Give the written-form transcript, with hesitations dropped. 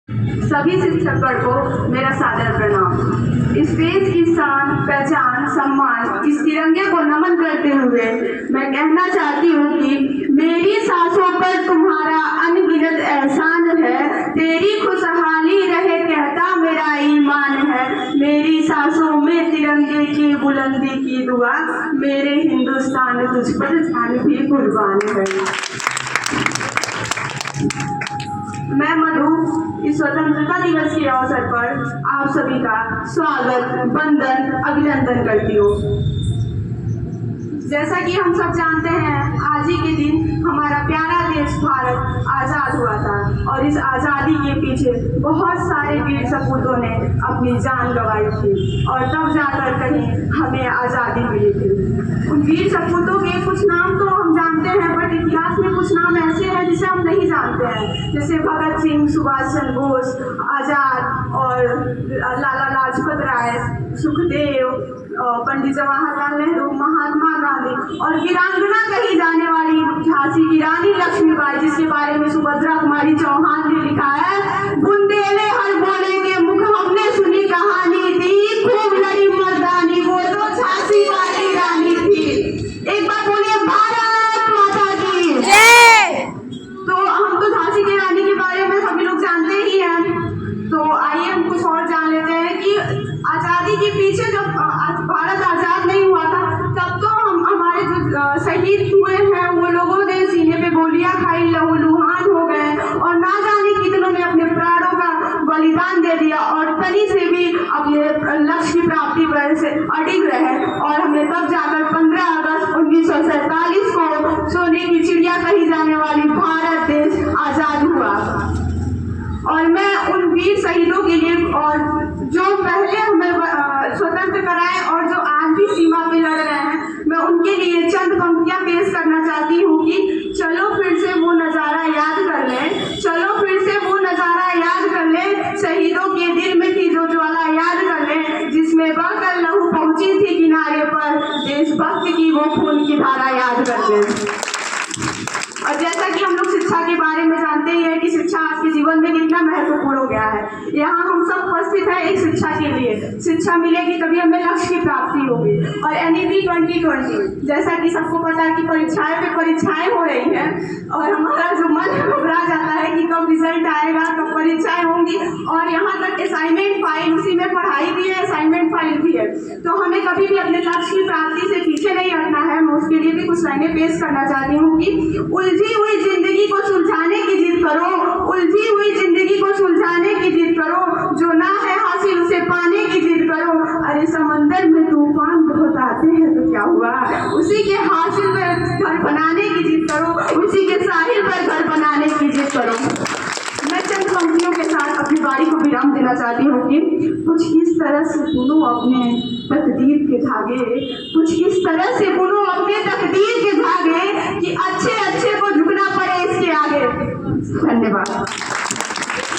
सभी शिक्षकगण को मेरा सादर प्रणाम। इस देश की शान, पहचान, सम्मान, इस तिरंगे को नमन करते हुए मैं कहना चाहती हूँ कि मेरी सांसों पर तुम्हारा अनगिनत एहसान है, तेरी खुशहाली रहे कहता मेरा ईमान है। मेरी सांसों में तिरंगे की बुलंदी की दुआ, मेरे हिंदुस्तान तुझ पर जान भी कुर्बान है। मैं मधु इस स्वतंत्रता दिवस के अवसर पर आप सभी का स्वागत, वंदन, अभिनंदन करती हूँ। जैसा कि हम सब जानते हैं, आज ही के दिन हमारा प्यारा देश भारत आज़ाद हुआ था और इस आज़ादी के पीछे बहुत सारे वीर सपूतों ने अपनी जान गंवाई थी और तब जाकर कहीं हमें आज़ादी मिली थी। उन वीर सपूतों के कुछ नाम तो हम जानते हैं, बट इतिहास में कुछ नाम ऐसे हैं जिसे हम नहीं जानते हैं, जैसे भगत सिंह, सुभाष चंद्र बोस, आज़ाद और लाला लाजपत राय, सुखदेव, पंडित जवाहरलाल नेहरू, महात्मा गांधी और वीरांगना कही जाने वाली झांसी की रानी लक्ष्मीबाई, जिसके बारे में सुभद्रा कुमारी चौहान ने लिखा है, बुंदेले हर बोले के मुख हमने सुनी कहानी थी, खूब लड़ी मर्दानी वो तो झांसी वाली रानी थी। एक बार बोलिए भारत माता की जय। तो हम तो झांसी की रानी के बारे में सभी लोग जानते ही हैं, तो आइए हम कुछ और जान लेते हैं कि आज़ादी के पीछे जब भारत आज़ाद नहीं हुआ था तब तो हमारे जो शहीद हुए हैं वो लोगों ने सीने पे गोलियां खाई, लहूलुहान हो गए और ना जाने कितनों ने अपने प्राणों का बलिदान दे दिया और तनी से भी अपने लक्ष्य की प्राप्ति पर से अडिग रहे और हमें तब जाकर 15 अगस्त 1947 को सोने की चिड़िया कही जाने वाली भारत देश आज़ाद हुआ। और मैं उन वीर शहीदों के लिए और जो पहले हमें स्वतंत्र कराए और जो आज भी सीमा पे लड़ रहे हैं, मैं उनके लिए चंद पंक्तियां पेश करना चाहती हूँ कि चलो फिर से वो नज़ारा याद कर लें, चलो फिर से वो नज़ारा याद कर लें, शहीदों के दिल में थी जो ज्वाला याद कर लें, जिसमें बहकर लहू पहुंची थी किनारे पर, देशभक्त की वो खून की धारा याद कर लें। और जैसा कि हम लोग शिक्षा के बारे में जानते ही हैं कि शिक्षा आज के जीवन में कितना महत्वपूर्ण हो गया है। यहाँ हम सब उपस्थित हैं एक शिक्षा के लिए। शिक्षा मिलेगी तभी हमें लक्ष्य की प्राप्ति होगी। और NEP 2020 जैसा कि सबको पता है कि परीक्षाएं हो रही हैं और हमारा जो मन घबरा जाता है कि कब रिजल्ट आएगा, कब परीक्षाएं होंगी, और यहाँ तक असाइनमेंट फाइल, उसी में पढ़ाई भी है, असाइनमेंट फाइल भी है। तो हमें कभी भी अपने लक्ष्य की प्राप्ति से पीछे नहीं हटना है। मैं उसके लिए भी कुछ लाइनें पेश करना चाहती हूँ कि उलझी हुई जिंदगी को सुलझाने की जिद करो, उलझी हुई जिंदगी को सुलझाने की जिद करो, जो ना है हासिल उसे पाने की जिद करो। अरे समंदर में तूफान बहुत आते हैं तो क्या हुआ, उसी के हासिल पर घर बनाने की जिद करो, उसी के साहिल पर घर बनाने की जिद करो। मैं चंद पंक्तियों के साथ अपनी बारी को विराम देना चाहती हूँ कि कुछ इस तरह से बुनो अपने तकदीर के धागे, कुछ इस तरह से बुनो अपने तकदीर के धागे कि अच्छे अच्छे को झुकना पड़े इसके आगे। धन्यवाद।